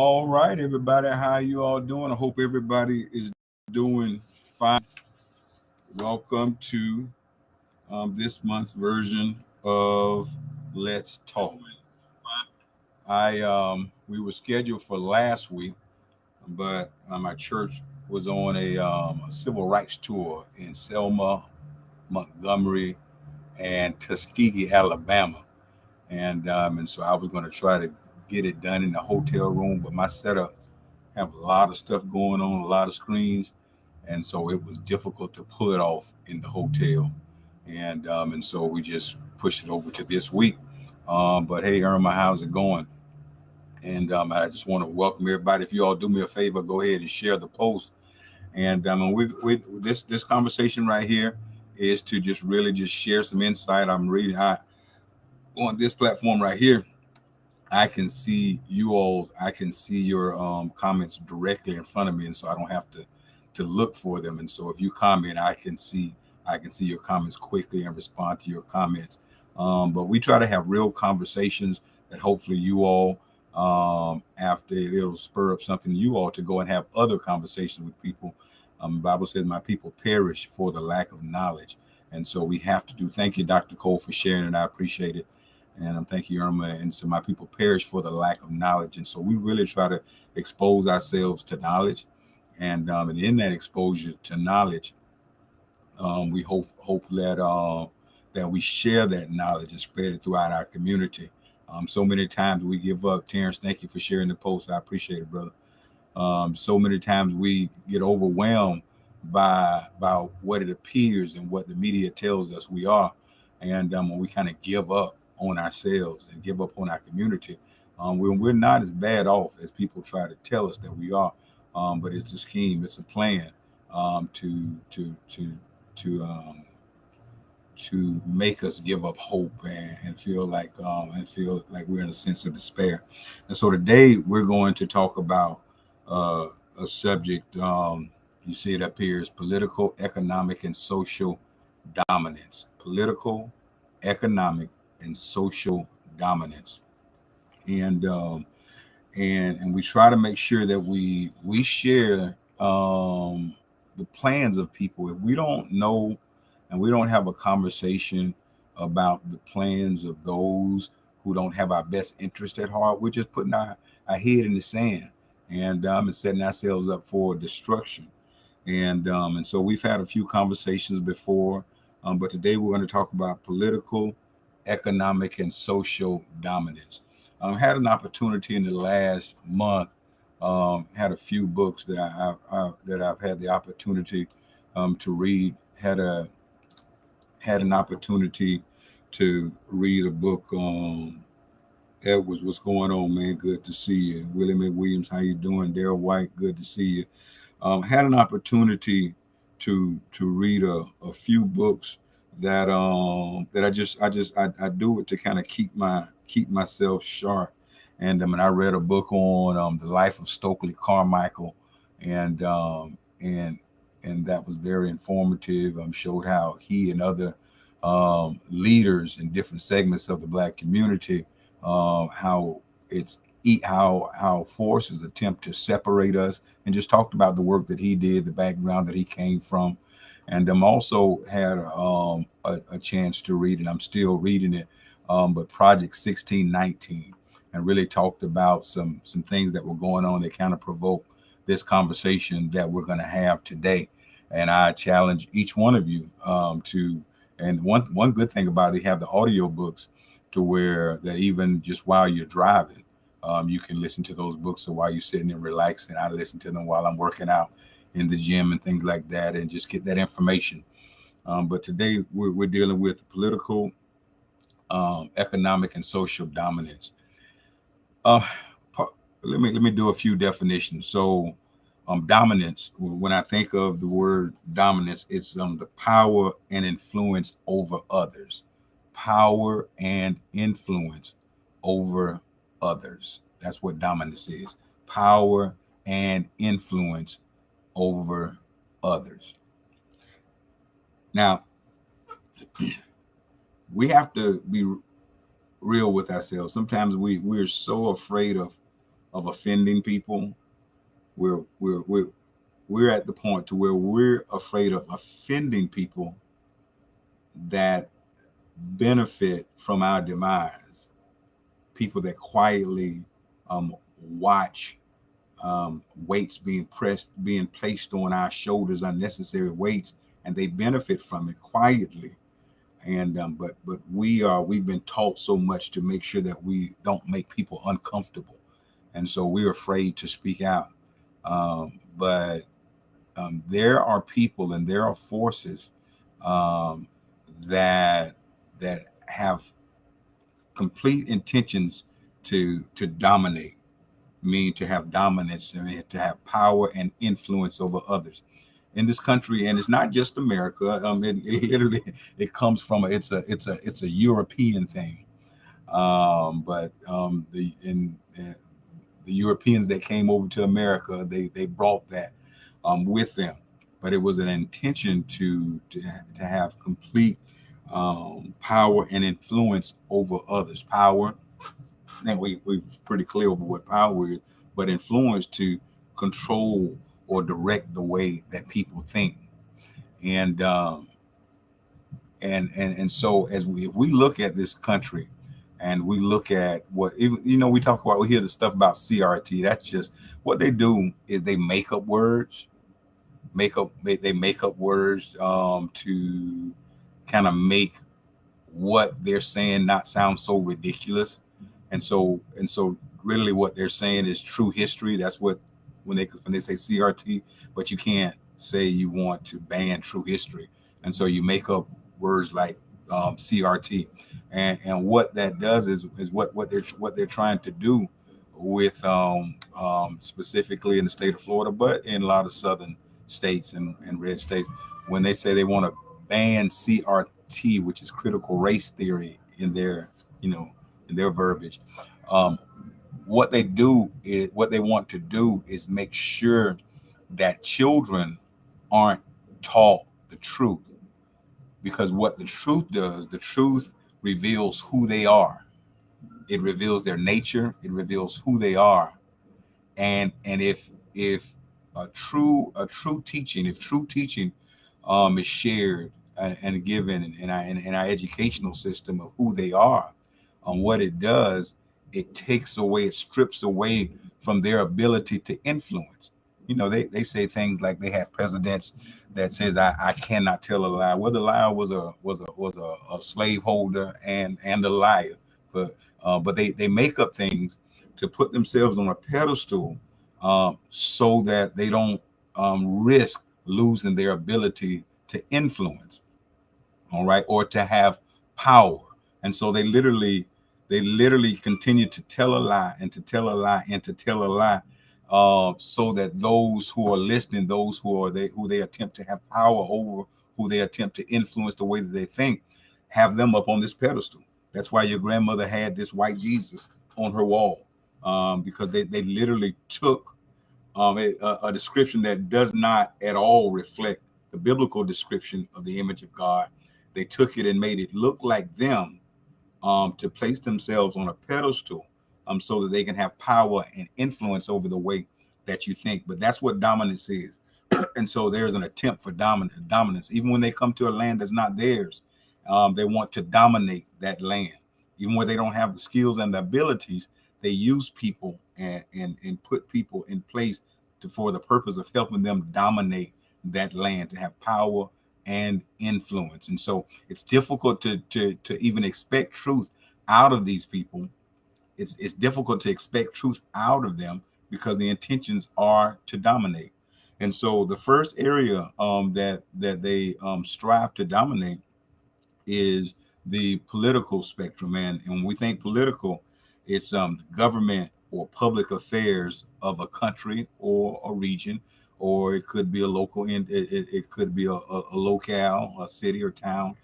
All right, everybody, how you all doing? I hope everybody is doing fine. Welcome to this month's version of Let's Talk. I We were scheduled for last week, but my church was on a civil rights tour in Selma, Montgomery, and Tuskegee, Alabama, and so I was going to try to get it done in the hotel room, but my setup have a lot of stuff going on, a lot of screens, and so it was difficult to pull it off in the hotel, and so we just pushed it over to this week. But hey, Irma, how's it going? And I just want to welcome everybody. If you all do me a favor, go ahead and share the post. And we this conversation right here is to just really just share some insight. I'm reading on this platform right here. I can see your comments directly in front of me, and so I don't have to look for them. And so if you comment, I can see your comments quickly and respond to your comments. But we try to have real conversations that hopefully you all, after it'll spur up something you all to go and have other conversations with people. The Bible says, "My people perish for the lack of knowledge," and so we have to do. Thank you, Dr. Cole, for sharing it. I appreciate it. And thank you, Irma. And so my people perish for the lack of knowledge. And so we really try to expose ourselves to knowledge. And in that exposure to knowledge, we hope that we share that knowledge and spread it throughout our community. So many times we give up. Terrence, thank you for sharing the post. I appreciate it, brother. So many times we get overwhelmed by what it appears and what the media tells us we are, and when we kind of give up on ourselves and give up on our community, we're not as bad off as people try to tell us that we are. But it's a scheme, it's a plan, to to make us give up hope and feel like we're in a sense of despair. And so today we're going to talk about a subject. You see it up here is political, economic, and social dominance. Political, economic, and social dominance. And and we try to make sure that we share the plans of people. If we don't know and we don't have a conversation about the plans of those who don't have our best interest at heart, we're just putting our head in the sand and setting ourselves up for destruction. And so we've had a few conversations before, but today we're going to talk about political, economic, and social dominance. Had an opportunity in the last month. Had a few books that I've had the opportunity to read. Had an opportunity to read a book. Edwards, what's going on, man? Good to see you. William McWilliams, how you doing? Daryl White, good to see you. Had an opportunity to read a few books that I do it to kind of keep myself sharp. And I read a book on the life of Stokely Carmichael, and and that was very informative. Showed how he and other leaders in different segments of the Black community, how it's how forces attempt to separate us, and just talked about the work that he did, the background that he came from. And also had a chance to read, and I'm still reading it, but Project 1619, and really talked about some things that were going on that kind of provoked this conversation that we're going to have today. And I challenge each one of you to. And one good thing about it, they have the audio books to where that even just while you're driving, you can listen to those books. So while you're sitting and relaxing, I listen to them while I'm working out in the gym and things like that, and just get that information. But today we're dealing with political, economic, and social dominance. Uh, let me do a few definitions. So, dominance. When I think of the word dominance, it's the power and influence over others. Power and influence over others. That's what dominance is. Power and influence over others. Now, we have to be real with ourselves. Sometimes we're so afraid of of offending people. We're we're we're we're at the point to where we're afraid of offending people that benefit from our demise. People that quietly watch weights being placed on our shoulders, unnecessary weights, and they benefit from it quietly. And but we've been taught so much to make sure that we don't make people uncomfortable, and so we're afraid to speak out. But there are people and there are forces um, that that have complete intentions to dominate, mean to have dominance, I mean, to have power and influence over others in this country. And it's not just America. It literally it comes from it's a European thing. But the Europeans that came over to America, they brought that with them. But it was an intention to have complete power and influence over others. Power, and we're pretty clear over what power is, but influence to control or direct the way that people think. And and so as if we look at this country and we look at what we talk about, we hear the stuff about CRT. That's just what they do is they make up words, they make up words to kind of make what they're saying not sound so ridiculous. And so really what they're saying is true history. That's what when they say CRT, but you can't say you want to ban true history. And so you make up words like CRT. And what that does is what they're trying to do with specifically in the state of Florida, but in a lot of southern states and red states, when they say they want to ban CRT, which is critical race theory in their in their verbiage. Um, what they want to do is make sure that children aren't taught the truth, because what the truth does, the truth reveals who they are. It reveals their nature. It reveals who they are. And if a true teaching, if true teaching is shared and given in our educational system of who they are, what it does, it strips away from their ability to influence. They say things like they had presidents that says I cannot tell a lie. Well, the liar was a slaveholder and a liar, but they make up things to put themselves on a pedestal, so that they don't risk losing their ability to influence, all right, or to have power. And so they literally continue to tell a lie and to tell a lie and to tell a lie, so that those who are listening, those who they attempt to have power over, who they attempt to influence the way that they think, have them up on this pedestal. That's why your grandmother had this white Jesus on her wall, because they literally took a description that does not at all reflect the biblical description of the image of God. They took it and made it look like them, to place themselves on a pedestal, so that they can have power and influence over the way that you think. But that's what dominance is. And so there's an attempt for dominance. Even when they come to a land that's not theirs, they want to dominate that land. Even where they don't have the skills and the abilities, they use people and put people in place for the purpose of helping them dominate that land, to have power and influence. And so it's difficult to even expect truth out of these people. It's difficult to expect truth out of them because the intentions are to dominate. And so the first area that they strive to dominate is the political spectrum. And when we think political, it's government or public affairs of a country or a region, or it could be a local, it could be a locale, a city or town.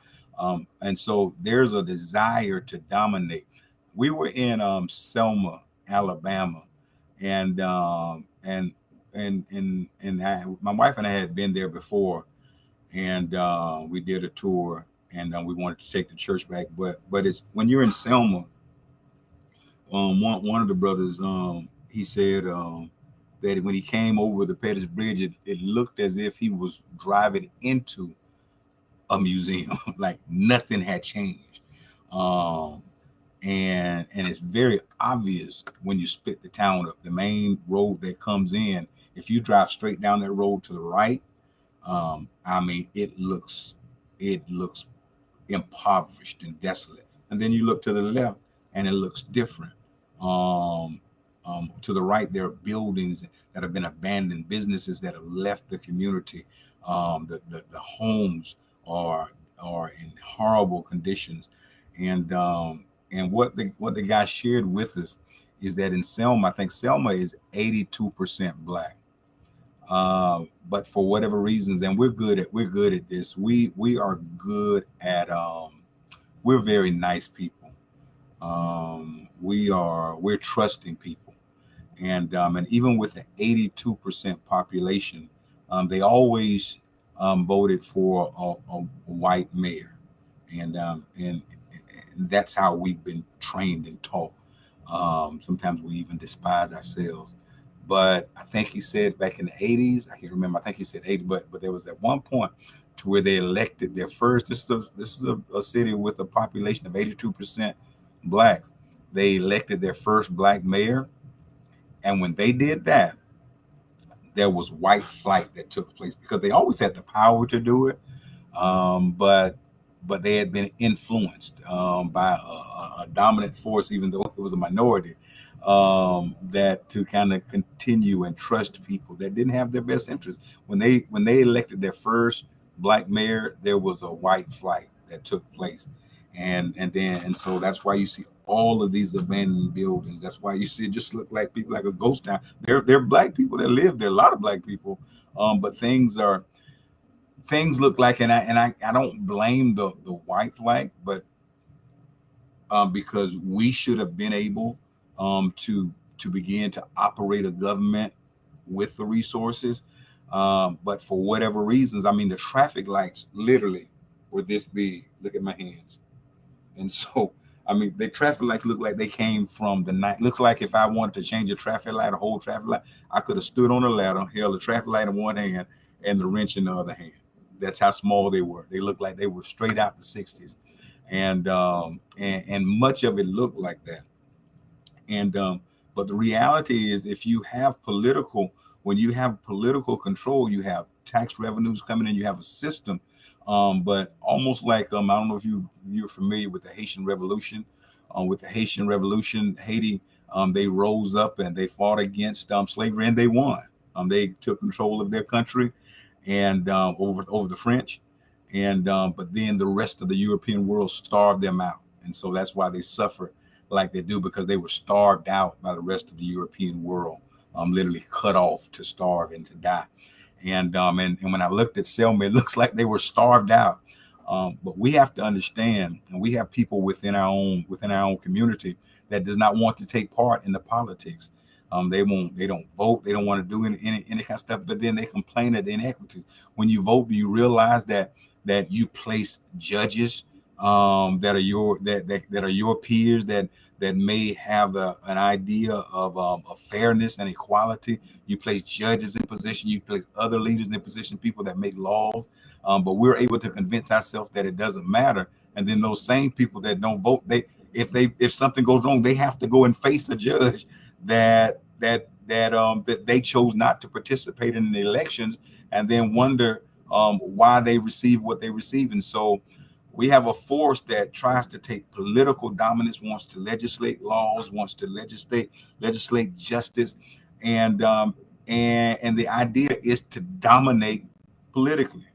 And so there's a desire to dominate. We were in Selma, Alabama, and my wife and I had been there before, and we did a tour, and we wanted to take the church back. But it's when you're in Selma, one of the brothers, he said that when he came over the Pettus Bridge, it looked as if he was driving into a museum, like nothing had changed. Um, and it's very obvious when you split the town up. The main road that comes in, if you drive straight down that road to the right, I mean, it looks impoverished and desolate. And then you look to the left, and it looks different. Um, to the right, there are buildings that have been abandoned, businesses that have left the community. The homes are are in horrible conditions, and what the guy shared with us is that in Selma, I think Selma is 82% black. But for whatever reasons, and we're good at this. We are good at we're very nice people. We're trusting people, and even with the 82% population, they always voted for a white mayor, and that's how we've been trained and taught. Sometimes we even despise ourselves. But I think he said back in the 80s, I can't remember. I think he said 80, but there was at one point to where they elected their first. This is a city with a population of 82% blacks. They elected their first black mayor, and when they did that, there was white flight that took place because they always had the power to do it, but they had been influenced by a dominant force, even though it was a minority, that to kind of continue and trust people that didn't have their best interest. When they elected their first black mayor, there was a white flight that took place, and so that's why you see all of these abandoned buildings. That's why you see it just look like people like a ghost town. They're black people that live there, a lot of black people, but things look like, and I don't blame the white flag, but because we should have been able to begin to operate a government with the resources, but for whatever reasons, I mean, the traffic lights literally were this big. Look at my hands, and so. I mean, the traffic lights look like they came from the night. Looks like if I wanted to change a traffic light, a whole traffic light, I could have stood on a ladder, held a traffic light in one hand and the wrench in the other hand. That's how small they were. They looked like they were straight out the '60s, and much of it looked like that. But the reality is, if you have political, when you have political control, you have tax revenues coming in, you have a system. But almost like I don't know if you're familiar with the Haitian Revolution. With the Haitian Revolution, Haiti, they rose up and they fought against slavery, and they won. They took control of their country, and over the French, and but then the rest of the European world starved them out, and so that's why they suffer like they do, because they were starved out by the rest of the European world, literally cut off to starve and to die. And when I looked at Selma, it looks like they were starved out. But we have to understand, and we have people within our own community that does not want to take part in the politics. They don't vote, they don't want to do any kind of stuff, but then they complain at the inequities. When you vote, do you realize that you place judges that are your peers, that may have an idea of fairness and equality. You place judges in position, you place other leaders in position, people that make laws, but we're able to convince ourselves that it doesn't matter. And then those same people that don't vote, if something goes wrong, they have to go and face a judge that they chose not to participate in the elections, and then wonder why they receive what they receive. And so we have a force that tries to take political dominance, wants to legislate laws, wants to legislate justice, and the idea is to dominate politically.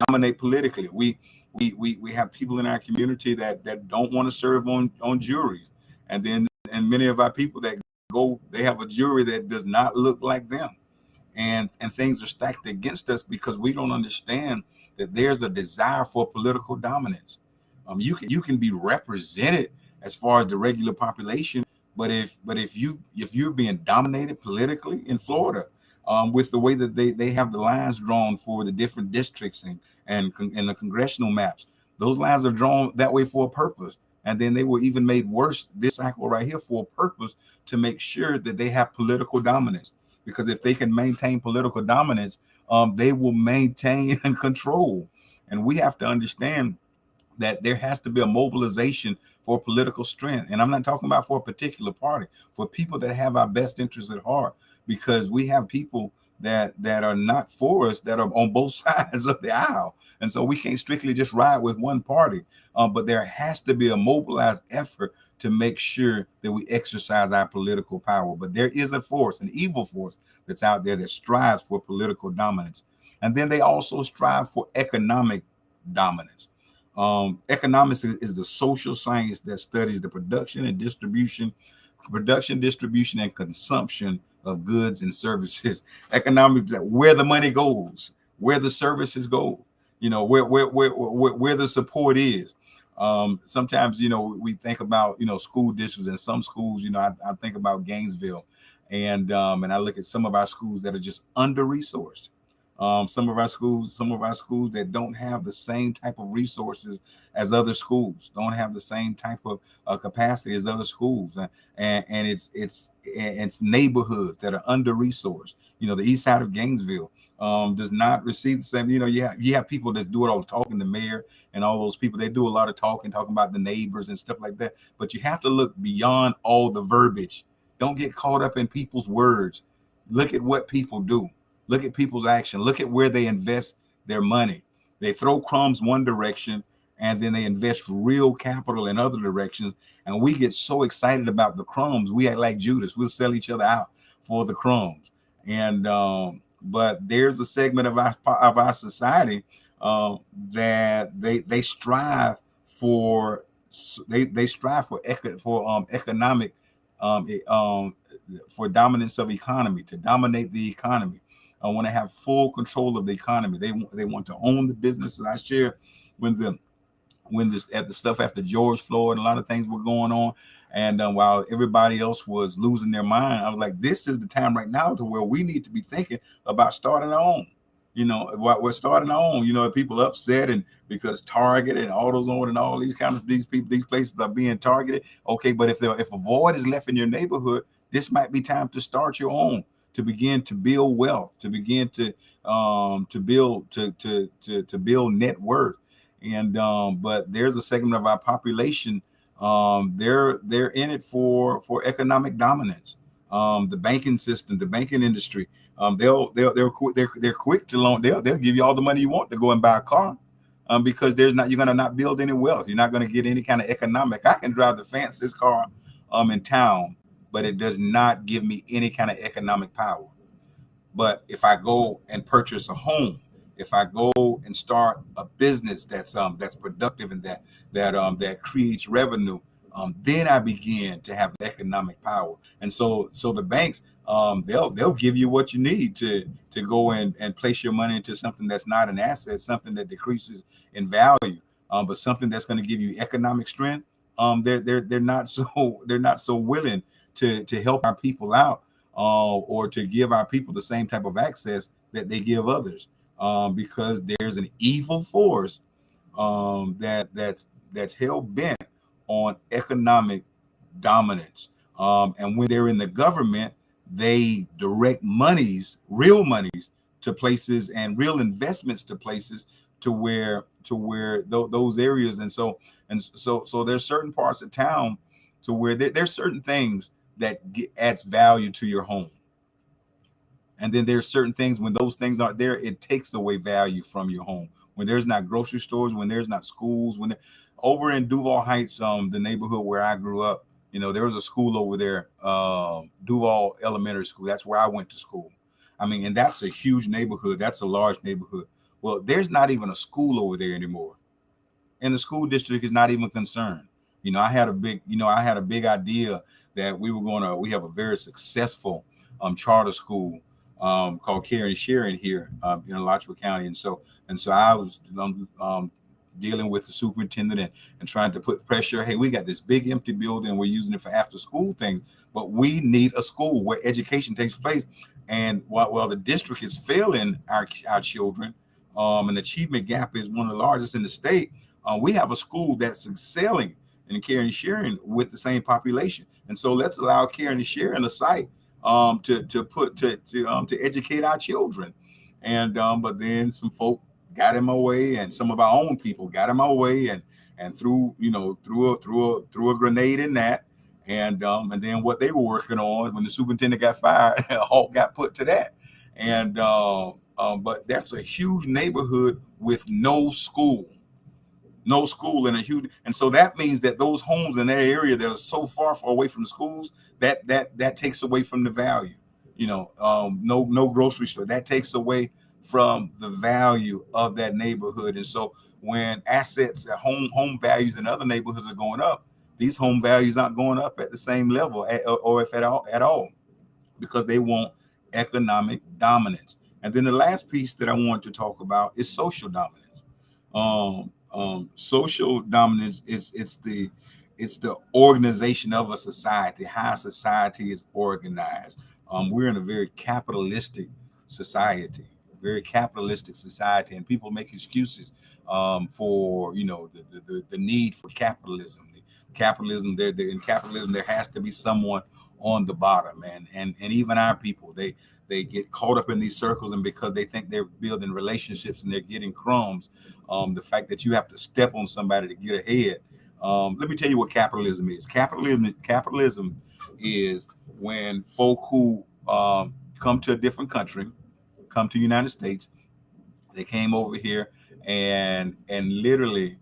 Dominate politically. We have people in our community that don't want to serve on juries, and many of our people that go, they have a jury that does not look like them, and things are stacked against us because we don't understand that there's a desire for political dominance. You can be represented as far as the regular population, but if you're being dominated politically in Florida, with the way that they have the lines drawn for the different districts and the congressional maps, those lines are drawn that way for a purpose. And then they were even made worse this cycle right here for a purpose, to make sure that they have political dominance. Because if they can maintain political dominance, they will maintain and control. And we have to understand that there has to be a mobilization for political strength. And I'm not talking about for a particular party, for people that have our best interests at heart, because we have people that are not for us, that are on both sides of the aisle. And so we can't strictly just ride with one party, but there has to be a mobilized effort to make sure that we exercise our political power. But there is a force, an evil force that's out there that strives for political dominance. And then they also strive for economic dominance. Economics is the social science that studies the production, distribution, and consumption of goods and services. Economics, that where the money goes, where the services go, where the support is. Sometimes, we think about, school districts, and some schools, I think about Gainesville, and I look at some of our schools that are just under resourced. Some of our schools that don't have the same type of resources as other schools, don't have the same type of capacity as other schools, and it's neighborhoods that are under resourced. The east side of Gainesville does not receive the same. You have people that do it all the talking, the mayor and all those people. They do a lot of talking about the neighbors and stuff like that. But you have to look beyond all the verbiage. Don't get caught up in people's words. Look at what people do. Look at people's action. Look at where they invest their money. They throw crumbs one direction, and then they invest real capital in other directions. And we get so excited about the crumbs, we act like Judas. We'll sell each other out for the crumbs. And but there's a segment of our society that they strive for. They strive for economic for dominance of economy, to dominate the economy. I want to have full control of the economy. They want to own the businesses. I shared at the stuff after George Floyd, a lot of things were going on, and while everybody else was losing their mind, I was like, this is the time right now to where we need to be thinking about starting our own. We're starting our own. People upset and because Target and AutoZone and all these places are being targeted. Okay, but if a void is left in your neighborhood, this might be time to start your own, to begin to build wealth, to begin to build net worth. And but there's a segment of our population, they're in it for economic dominance. The banking system, the banking industry, they're quick to loan. They'll give you all the money you want to go and buy a car, because you're gonna not build any wealth. You're not gonna get any kind of economic. I can drive the fanciest car in town, but it does not give me any kind of economic power. But if I go and purchase a home, if I go and start a business that's productive and that creates revenue, then I begin to have economic power. And so the banks, they'll give you what you need to go and place your money into something that's not an asset, something that decreases in value, but something that's going to give you economic strength. They're not so willing to help our people out, or to give our people the same type of access that they give others, because there's an evil force that's hell bent on economic dominance. And when they're in the government, they direct real monies to places, and real investments to places to where those areas. And so there's certain parts of town to where there's certain things that adds value to your home. And then there's certain things, when those things aren't there, it takes away value from your home. When there's not grocery stores, when there's not schools, over in Duval Heights, the neighborhood where I grew up, there was a school over there, Duval Elementary School. That's where I went to school. I mean, and that's a huge neighborhood. That's a large neighborhood. Well, there's not even a school over there anymore. And the school district is not even concerned. I had a big idea that we have a very successful charter school called Care and Sharing here in Alachua County. And so I was dealing with the superintendent and trying to put pressure. Hey, we got this big empty building. We're using it for after school things, but we need a school where education takes place. And while the district is failing our children, and the achievement gap is one of the largest in the state, we have a school that's excelling and caring and sharing with the same population. And so let's allow caring and sharing a site to educate our children. And but then some folk got in my way, and some of our own people got in my way, and threw threw a grenade in that. And then what they were working on when the superintendent got fired, a halt got put to that. And but that's a huge neighborhood with no school and a huge, and so that means that those homes in that area that are so far away from the schools, that takes away from the value. No grocery store, that takes away from the value of that neighborhood. And so when assets at home values in other neighborhoods are going up, these home values aren't going up at the same level, or if at all, because they want economic dominance. And then the last piece that I want to talk about is social dominance. Social dominance is it's the organization of a society, how society is organized. We're in a very capitalistic society, and people make excuses for the need for capitalism. In capitalism, there has to be someone on the bottom, and even our people, they get caught up in these circles, and because they think they're building relationships and they're getting crumbs, the fact that you have to step on somebody to get ahead. Let me tell you what capitalism is. Capitalism is when folk who come to a different country, come to the United States, they came over here and literally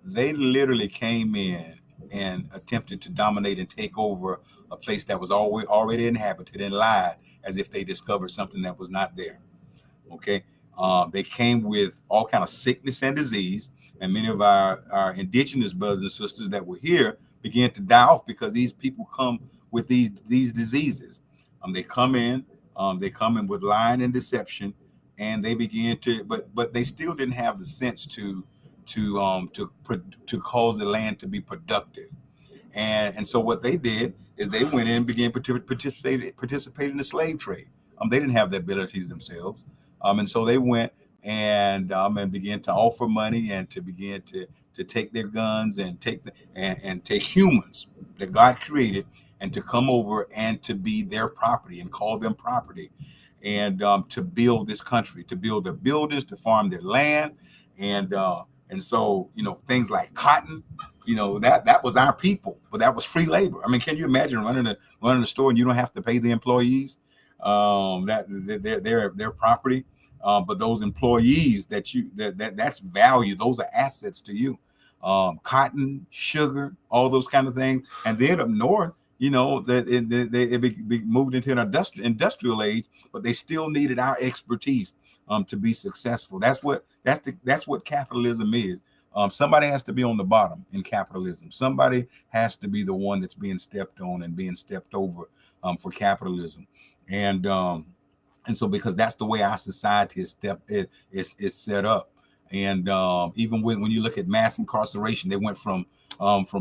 they literally came in and attempted to dominate and take over a place that was already inhabited, and lied as if they discovered something that was not there. Okay. They came with all kind of sickness and disease, and many of our indigenous brothers and sisters that were here began to die off because these people come with these diseases. They come in with lying and deception, and they began to, but they still didn't have the sense to cause the land to be productive. And so what they did is they went in and began to participate in the slave trade. They didn't have the abilities themselves. And so they went and began to offer money, and to begin to take their guns and take humans that God created, and to come over and to be their property and call them property, and to build this country, to build their buildings, to farm their land. And so things like cotton, that was our people, but that was free labor. I mean, can you imagine running a store and you don't have to pay the employees that their property, but those employees that's value, those are assets to you. Cotton, sugar, all those kind of things. And then up north, that it moved into an industrial age, but they still needed our expertise to be successful. That's what capitalism is. Somebody has to be on the bottom in capitalism. Somebody has to be the one that's being stepped on and being stepped over for capitalism. And so, because that's the way our society is set up. And even when you look at mass incarceration, they went from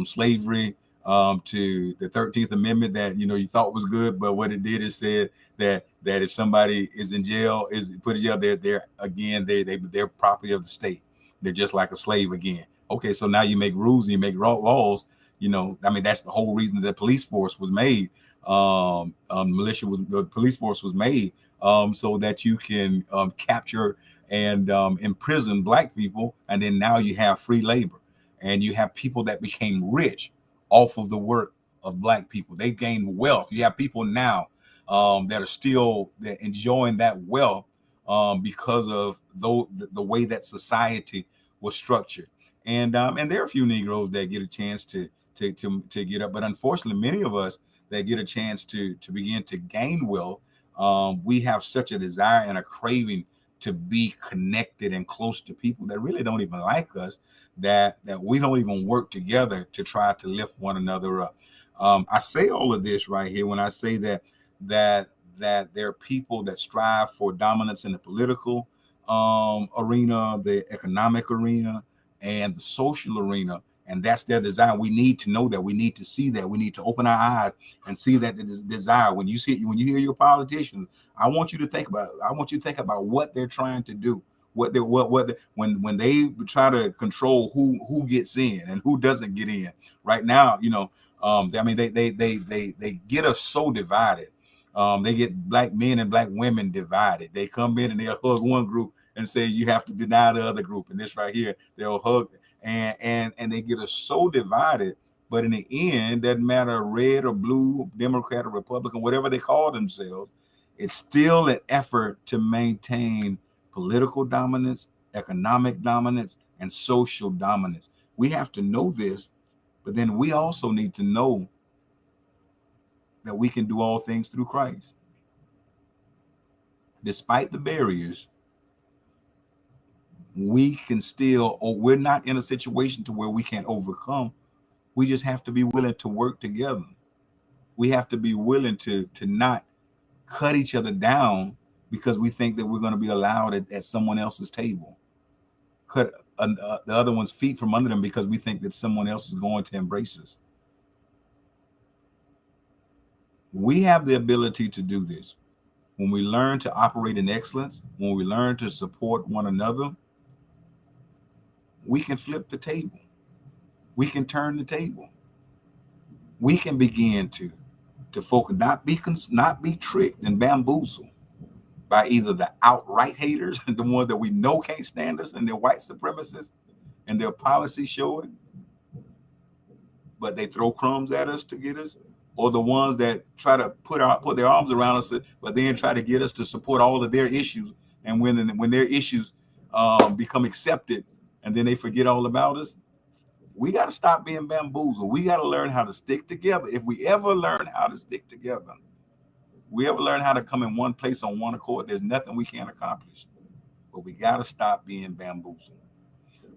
slavery to the 13th Amendment that you thought was good, but what it did is said that if somebody is in jail, is put in jail, they're property of the state. They're just like a slave again. Okay, so now you make rules and you make laws. I mean, that's the whole reason that the police force was made. The police force was made so that you can capture and imprison Black people, and then now you have free labor, and you have people that became rich off of the work of Black people. They gained wealth. You have people now that are still enjoying that wealth because of the way that society was structured. And there are a few Negroes that get a chance to get up, but unfortunately, many of us that get a chance to begin to gain wealth, we have such a desire and a craving to be connected and close to people that really don't even like us, that we don't even work together to try to lift one another up. I say all of this right here when I say that there are people that strive for dominance in the political arena, the economic arena, and the social arena. And that's their desire. We need to know that. We need to see that. We need to open our eyes and see that desire. When you hear your politicians, I want you to think about what they're trying to do. When they try to control who gets in and who doesn't get in. Right now, I mean, they get us so divided. They get black men and black women divided. They come in and they'll hug one group and say you have to deny the other group. And this right here, they'll hug and they get us so divided. But in the end, doesn't matter red or blue, Democrat or Republican, whatever they call themselves, it's still an effort to maintain political dominance, economic dominance, and social dominance. We have to know this, but then we also need to know that we can do all things through Christ. Despite the barriers, we can still, or we're not in a situation to where we can't overcome. We just have to be willing to work together. We have to be willing to not cut each other down because we think that we're going to be allowed at someone else's table. Cut the other one's feet from under them because we think that someone else is going to embrace us. We have the ability to do this. When we learn to operate in excellence, when we learn to support one another, we can flip the table. We can turn the table. We can begin to focus, not be tricked and bamboozled by either the outright haters, the ones that we know can't stand us, and they're white supremacists, and their policies show it, but they throw crumbs at us to get us, or the ones that try to put their arms around us, but then try to get us to support all of their issues, and when their issues become accepted, and then they forget all about us. We got to stop being bamboozled. We got to learn how to stick together. If we ever learn how to stick together, we ever learn how to come in one place on one accord, there's nothing we can't accomplish. But we got to stop being bamboozled.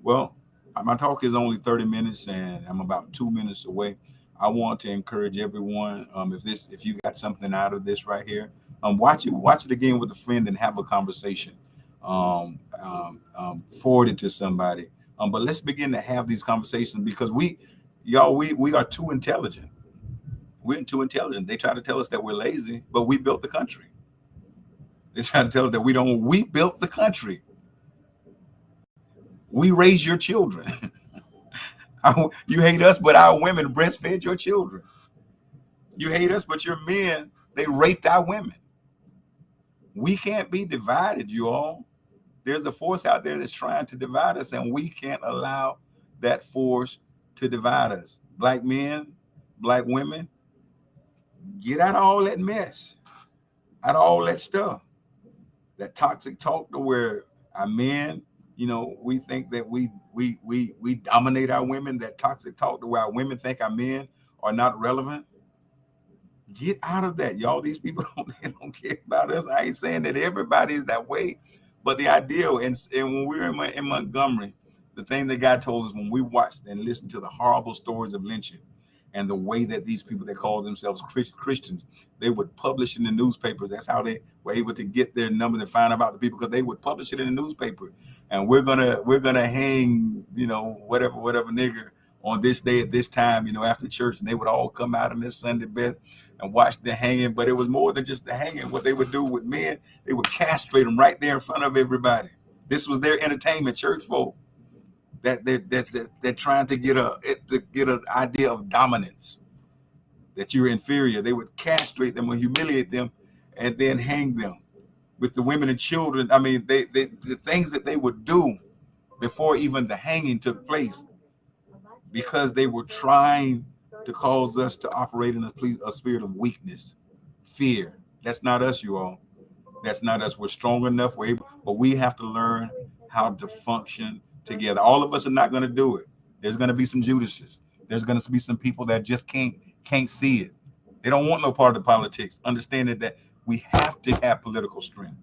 Well, my talk is only 30 minutes, and I'm about 2 minutes away. I want to encourage everyone, if you got something out of this right here, watch it again with a friend and have a conversation. Forward it to somebody. But let's begin to have these conversations because we are too intelligent. We're too intelligent. They try to tell us that we're lazy, but we built the country. They try to tell us that we built the country. We raise your children. You hate us, but our women breastfed your children. You hate us, but your men, they raped our women. We can't be divided, you all. There's a force out there that's trying to divide us, and we can't allow that force to divide us. Black men, black women, get out of all that mess, out of all that stuff, that toxic talk to where our men, we think that we dominate our women, that toxic talk to where our women think our men are not relevant. Get out of that, y'all. These people they don't care about us. I ain't saying that everybody is that way. But the ideal, and when we were in Montgomery, the thing that God told us when we watched and listened to the horrible stories of lynching and the way that these people that call themselves Christians, they would publish in the newspapers. That's how they were able to get their numbers and find about the people, because they would publish it in the newspaper. And we're gonna hang, whatever nigger on this day at this time, after church, and they would all come out in their Sunday best and watch the hanging. But it was more than just the hanging. What they would do with men, they would castrate them right there in front of everybody. This was their entertainment, church folk. That they're trying to get an idea of dominance, that you're inferior. They would castrate them or humiliate them, and then hang them with the women and children. I mean, the things that they would do before even the hanging took place, because they were trying to cause us to operate in a spirit of weakness, fear. That's not us, you all. That's not us. We're strong enough, but we have to learn how to function together. All of us are not going to do it. There's going to be some Judases. There's going to be some people that just can't see it. They don't want no part of politics, understanding that we have to have political strength.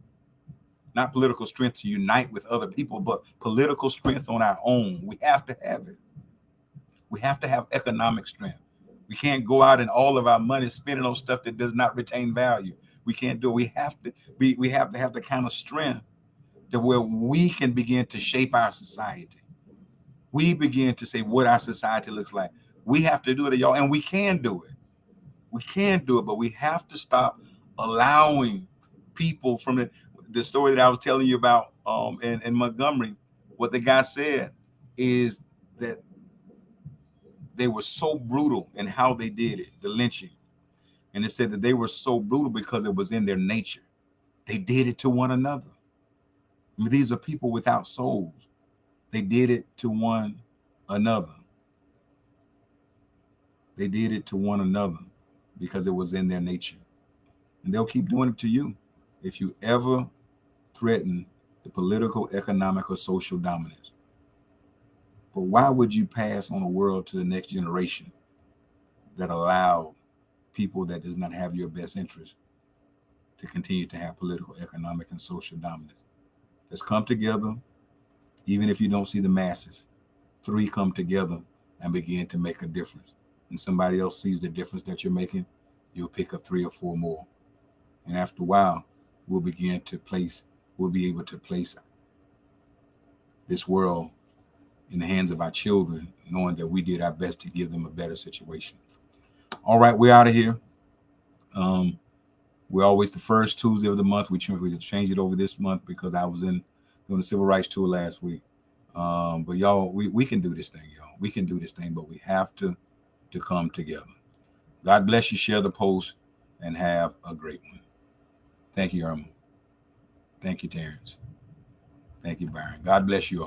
Not political strength to unite with other people, but political strength on our own. We have to have it. We have to have economic strength. We can't go out and all of our money spending on stuff that does not retain value. We can't do it. We have to have the kind of strength to where we can begin to shape our society. We begin to say what our society looks like. We have to do it, y'all, and we can do it. We can do it, but we have to stop allowing people from the story that I was telling you about in Montgomery, what the guy said is that they were so brutal in how they did it, the lynching. And it said that they were so brutal because it was in their nature. They did it to one another. I mean, these are people without souls. They did it to one another. They did it to one another because it was in their nature. And they'll keep doing it to you if you ever threaten the political, economic, or social dominance. But why would you pass on a world to the next generation that allow people that does not have your best interest to continue to have political, economic, and social dominance? Let's come together, even if you don't see the masses. 3 come together and begin to make a difference. And somebody else sees the difference that you're making, you'll pick up 3 or 4 more. And after a while, we'll be able to place this world in the hands of our children, knowing that we did our best to give them a better situation. All right, we're out of here. We're always the first Tuesday of the month. We changed it over this month because I was doing the Civil Rights Tour last week. But y'all, we can do this thing, y'all. We can do this thing, but we have to come together. God bless you. Share the post and have a great one. Thank you, Irma. Thank you, Terrence. Thank you, Byron. God bless you all.